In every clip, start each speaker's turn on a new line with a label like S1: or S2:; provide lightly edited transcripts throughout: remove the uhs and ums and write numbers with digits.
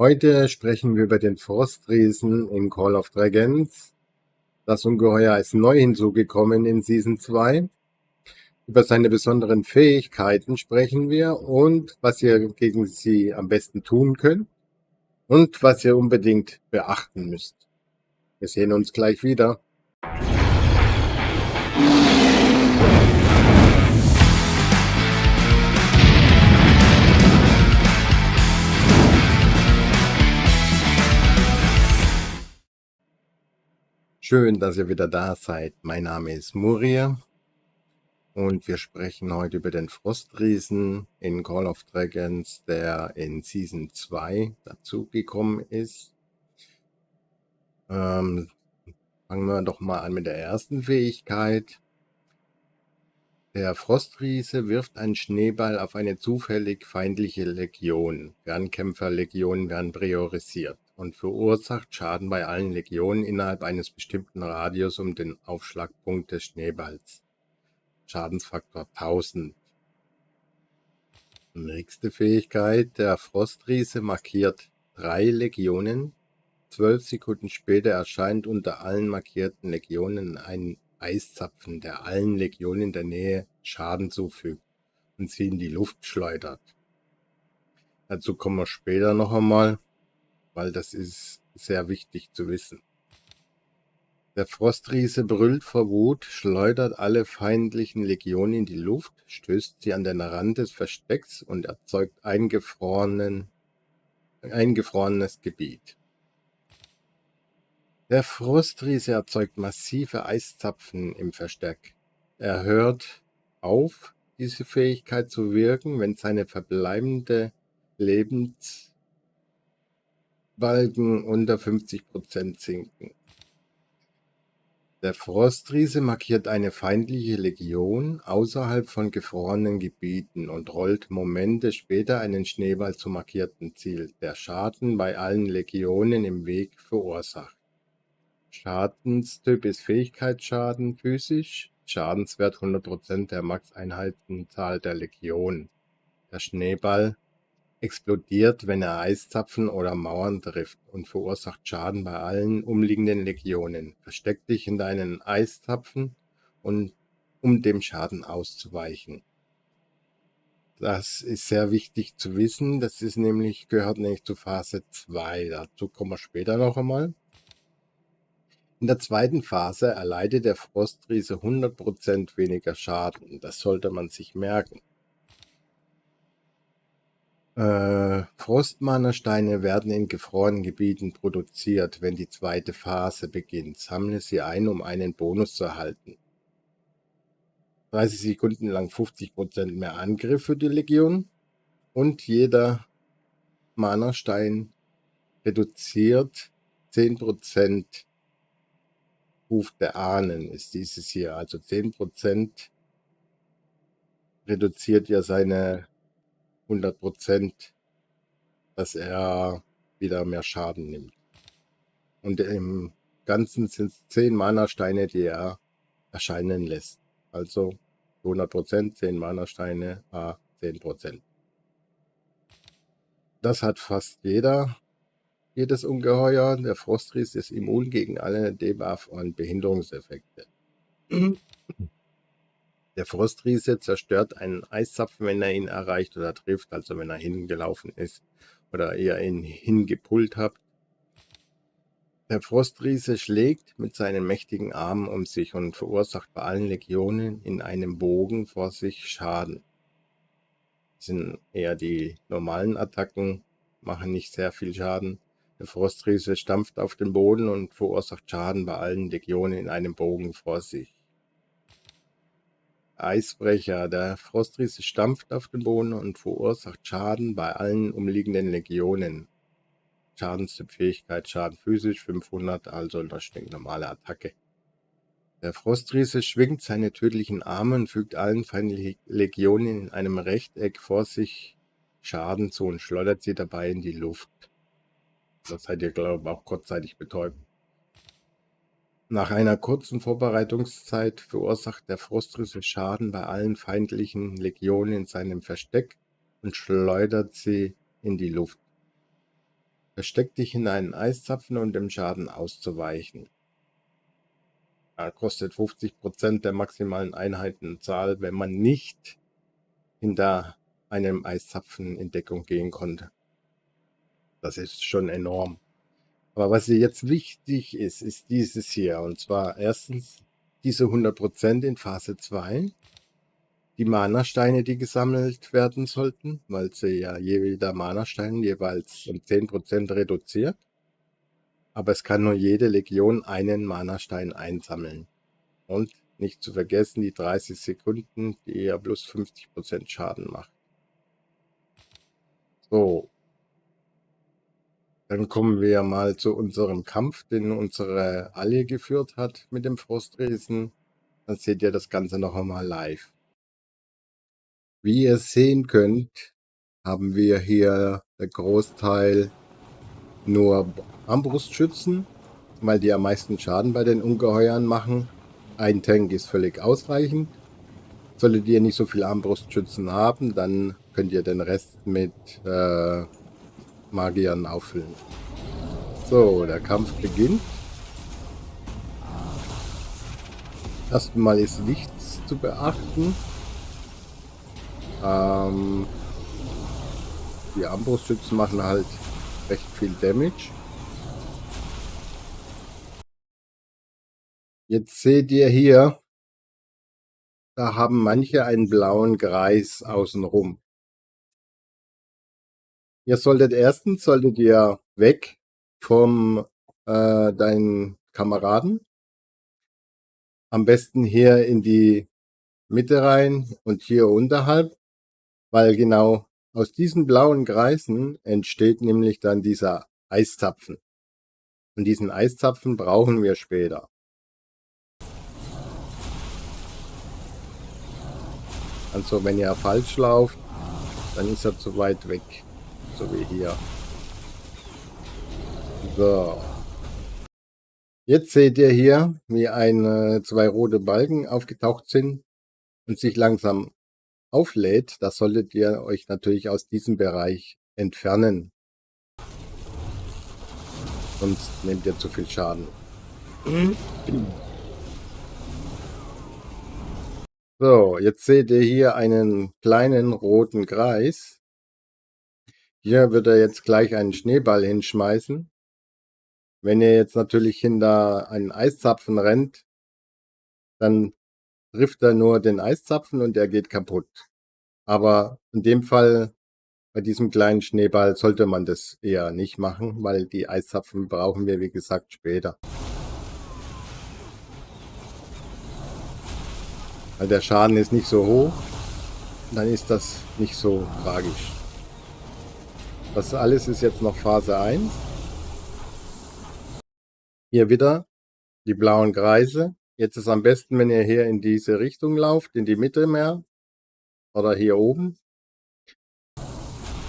S1: Heute sprechen wir über den Frostriesen in Call of Dragons. Das Ungeheuer ist neu hinzugekommen in Season 2. Über seine besonderen Fähigkeiten sprechen wir und was ihr gegen sie am besten tun könnt und was ihr unbedingt beachten müsst. Wir sehen uns gleich wieder. Schön, dass ihr wieder da seid. Mein Name ist Murir und wir sprechen heute über den Frostriesen in Call of Dragons, der in Season 2 dazugekommen ist. Fangen wir doch mal an mit der ersten Fähigkeit. Der Frostriese wirft einen Schneeball auf eine zufällig feindliche Legion. Fernkämpferlegionen werden priorisiert und verursacht Schaden bei allen Legionen innerhalb eines bestimmten Radius um den Aufschlagpunkt des Schneeballs. Schadensfaktor 1000. Nächste Fähigkeit. Der Frostriese markiert 3 Legionen. 12 Sekunden später erscheint unter allen markierten Legionen ein Eiszapfen, der allen Legionen in der Nähe Schaden zufügt und sie in die Luft schleudert. Dazu kommen wir später noch einmal, weil das ist sehr wichtig zu wissen. Der Frostriese brüllt vor Wut, schleudert alle feindlichen Legionen in die Luft, stößt sie an den Rand des Verstecks und erzeugt eingefrorenes Gebiet. Der Frostriese erzeugt massive Eiszapfen im Versteck. Er hört auf, diese Fähigkeit zu wirken, wenn seine verbleibende Lebensbalken unter 50% sinken. Der Frostriese markiert eine feindliche Legion außerhalb von gefrorenen Gebieten und rollt Momente später einen Schneeball zum markierten Ziel, der Schaden bei allen Legionen im Weg verursacht. Schadenstyp ist Fähigkeitsschaden physisch, Schadenswert 100% der Max-Einheitenzahl der Legion. Der Schneeball explodiert, wenn er Eiszapfen oder Mauern trifft und verursacht Schaden bei allen umliegenden Legionen. Versteck dich hinter einen Eiszapfen, um dem Schaden auszuweichen. Das ist sehr wichtig zu wissen, das gehört nämlich zu Phase 2, dazu kommen wir später noch einmal. In der zweiten Phase erleidet der Frostriese 100% weniger Schaden. Das sollte man sich merken. Frostmana-Steine werden in gefrorenen Gebieten produziert. Wenn die zweite Phase beginnt, sammle sie ein, um einen Bonus zu erhalten. 30 Sekunden lang 50% mehr Angriff für die Legion und jeder Mana-Stein reduziert 10%. Ruf der Ahnen ist dieses hier, also 10% reduziert ja seine 100%, dass er wieder mehr Schaden nimmt. Und im Ganzen sind es 10 Mana-Steine, die er erscheinen lässt. Also 100%, 10 Mana-Steine, 10%. Das hat fast jedes Ungeheuer. Der Frostriese ist immun gegen alle Debuff- und Behinderungseffekte. Der Frostriese zerstört einen Eiszapfen, wenn er ihn erreicht oder trifft, also wenn er hingelaufen ist oder ihr ihn hingepullt habt. Der Frostriese schlägt mit seinen mächtigen Armen um sich und verursacht bei allen Legionen in einem Bogen vor sich Schaden. Das sind eher die normalen Attacken, machen nicht sehr viel Schaden. Der Frostriese stampft auf den Boden und verursacht Schaden bei allen Legionen in einem Bogen vor sich. Eisbrecher. Der Frostriese stampft auf den Boden und verursacht Schaden bei allen umliegenden Legionen. Schadenstyp Fähigkeit, Schaden physisch 500, also eine stinknormale Attacke. Der Frostriese schwingt seine tödlichen Arme und fügt allen feindlichen Legionen in einem Rechteck vor sich Schaden zu und schleudert sie dabei in die Luft. Das seid ihr, glaube ich, auch kurzzeitig betäubt. Nach einer kurzen Vorbereitungszeit verursacht der Frostriese Schaden bei allen feindlichen Legionen in seinem Versteck und schleudert sie in die Luft. Versteck dich in einen Eiszapfen, um dem Schaden auszuweichen. Kostet 50% der maximalen Einheitenzahl, wenn man nicht hinter einem Eiszapfen in Deckung gehen konnte. Das ist schon enorm. Aber was hier jetzt wichtig ist, ist dieses hier. Und zwar erstens diese 100% in Phase 2. Die Mana-Steine, die gesammelt werden sollten, weil sie ja jeder Mana-Stein jeweils um 10% reduziert. Aber es kann nur jede Legion einen Mana-Stein einsammeln. Und nicht zu vergessen die 30 Sekunden, die ja plus 50% Schaden macht. So. Dann kommen wir mal zu unserem Kampf, den unsere Allie geführt hat mit dem Frostriesen. Dann seht ihr das Ganze noch einmal live. Wie ihr sehen könnt, haben wir hier der Großteil nur Armbrustschützen, weil die am meisten Schaden bei den Ungeheuern machen. Ein Tank ist völlig ausreichend. Solltet ihr nicht so viel Armbrustschützen haben, dann könnt ihr den Rest mit Magiern auffüllen. So, der Kampf beginnt. Erstmal ist nichts zu beachten. Die Armbrustschützen machen halt recht viel Damage. Jetzt seht ihr hier, da haben manche einen blauen Kreis außenrum. Erstens solltet ihr weg vom deinen Kameraden. Am besten hier in die Mitte rein und hier unterhalb, weil genau aus diesen blauen Kreisen entsteht nämlich dann dieser Eiszapfen. Und diesen Eiszapfen brauchen wir später. Also wenn ihr falsch lauft, dann ist er zu weit weg. So wie hier. So. Jetzt seht ihr hier, wie zwei rote Balken aufgetaucht sind und sich langsam auflädt. Das solltet ihr euch natürlich aus diesem Bereich entfernen. Sonst nehmt ihr zu viel Schaden. So, jetzt seht ihr hier einen kleinen roten Kreis. Hier wird er jetzt gleich einen Schneeball hinschmeißen. Wenn ihr jetzt natürlich hinter einen Eiszapfen rennt, dann trifft er nur den Eiszapfen und er geht kaputt. Aber in dem Fall, bei diesem kleinen Schneeball, sollte man das eher nicht machen, weil die Eiszapfen brauchen wir, wie gesagt, später. Weil der Schaden ist nicht so hoch, dann ist das nicht so tragisch. Das alles ist jetzt noch Phase 1. Hier wieder die blauen Kreise. Jetzt ist am besten, wenn ihr hier in diese Richtung lauft, in die Mitte mehr oder hier oben,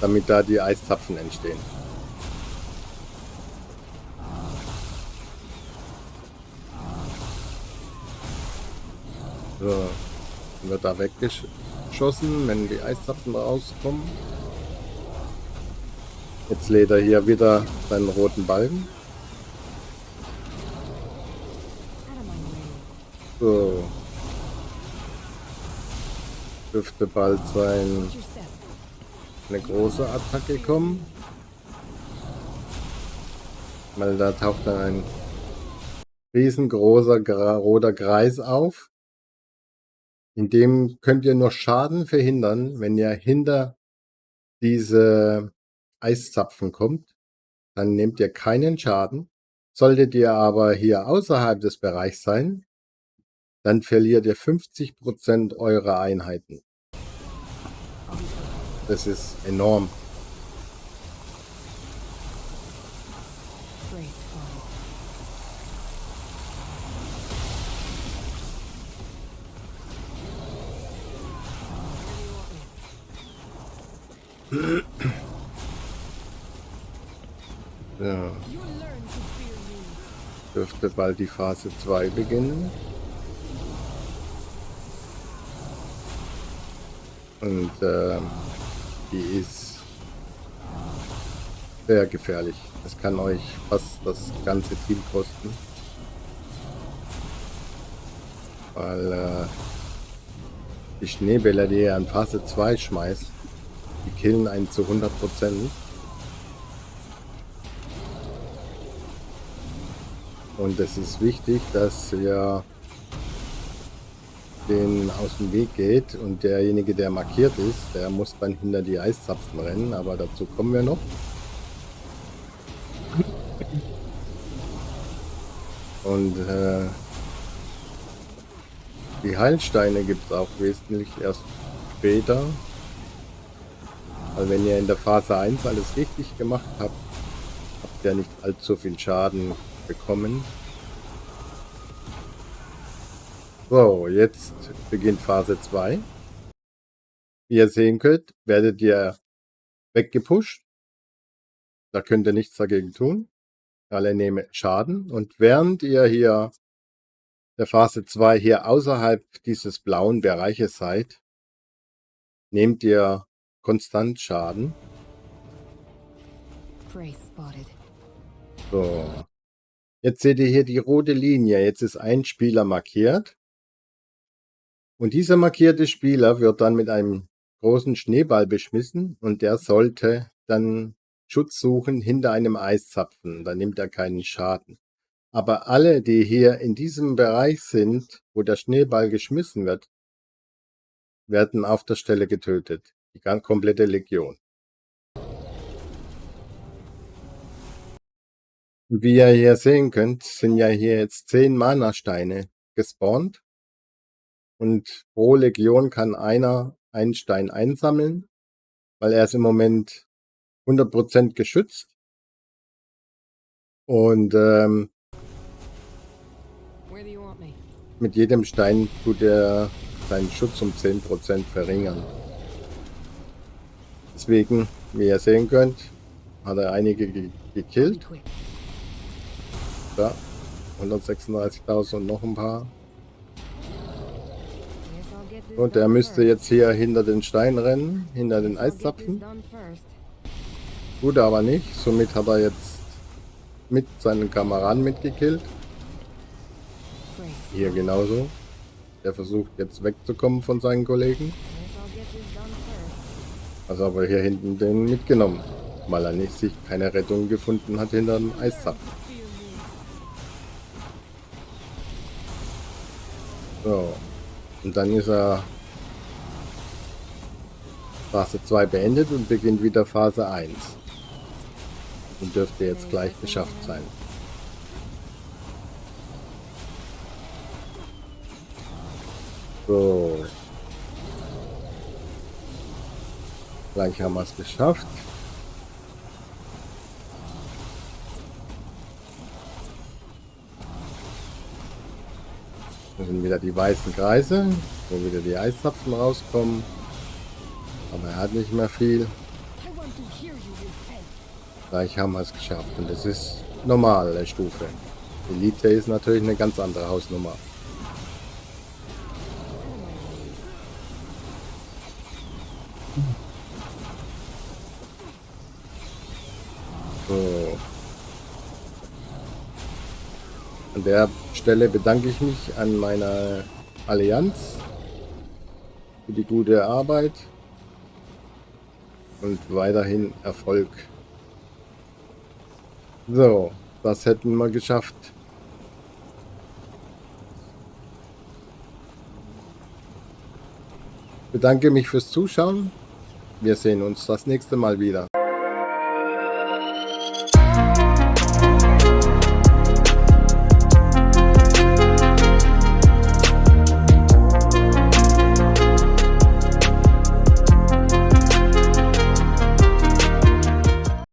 S1: damit da die Eiszapfen entstehen. So, dann wird da weggeschossen, wenn die Eiszapfen rauskommen. Jetzt lädt er hier wieder seinen roten Balken. So. Dürfte bald eine große Attacke kommen. Weil da taucht dann ein riesengroßer roter Kreis auf. In dem könnt ihr nur Schaden verhindern, wenn ihr hinter diese Eiszapfen kommt. Dann nehmt ihr keinen Schaden. Solltet ihr aber hier außerhalb des Bereichs sein, dann verliert ihr 50% eurer Einheiten. Das ist enorm. Ja. Dürfte bald die Phase 2 beginnen. Und die ist Sehr gefährlich. Das kann euch fast das ganze Team kosten. Weil die Schneebälle, die er an Phase 2 schmeißt, die killen einen zu 100%. Und es ist wichtig, dass ihr den aus dem Weg geht und derjenige, der markiert ist, der muss dann hinter die Eiszapfen rennen, aber dazu kommen wir noch. Und die Heilsteine gibt es auch wesentlich erst später. Weil wenn ihr in der Phase 1 alles richtig gemacht habt, habt ihr nicht allzu viel Schaden bekommen. So, jetzt beginnt Phase 2. Wie ihr sehen könnt, werdet ihr weggepusht. Da könnt ihr nichts dagegen tun. Alle nehmen Schaden. Und während ihr hier der Phase 2 hier außerhalb dieses blauen Bereiches seid, nehmt ihr konstant Schaden. So. Jetzt seht ihr hier die rote Linie. Jetzt ist ein Spieler markiert. Und dieser markierte Spieler wird dann mit einem großen Schneeball beschmissen und der sollte dann Schutz suchen hinter einem Eiszapfen. Dann nimmt er keinen Schaden. Aber alle, die hier in diesem Bereich sind, wo der Schneeball geschmissen wird, werden auf der Stelle getötet. Die ganz komplette Legion. Und wie ihr hier sehen könnt, sind ja hier jetzt 10 Mana-Steine gespawnt. Und pro Legion kann einer einen Stein einsammeln, weil er ist im Moment 100% geschützt. Und mit jedem Stein tut er seinen Schutz um 10% verringern. Deswegen, wie ihr sehen könnt, hat er einige gekillt. Ja, 136.000 und noch ein paar. Und er müsste jetzt hier hinter den Stein rennen, hinter den Eiszapfen. Tut er aber nicht. Somit hat er jetzt mit seinen Kameraden mitgekillt. Hier genauso. Der versucht jetzt wegzukommen von seinen Kollegen. Also aber hier hinten den mitgenommen, weil er nicht sich keine Rettung gefunden hat hinter dem Eiszapfen. So. Und dann ist er Phase 2 beendet und beginnt wieder Phase 1. Und dürfte jetzt gleich geschafft sein. So. Gleich haben wir es geschafft. Das sind wieder die weißen Kreise, wo wieder die Eiszapfen rauskommen. Aber er hat nicht mehr viel. Gleich haben wir es geschafft. Und das ist normale Stufe. Elite ist natürlich eine ganz andere Hausnummer. So. An der Stelle bedanke ich mich an meiner Allianz für die gute Arbeit und weiterhin Erfolg. So, das hätten wir geschafft. Ich bedanke mich fürs Zuschauen. Wir sehen uns das nächste Mal wieder.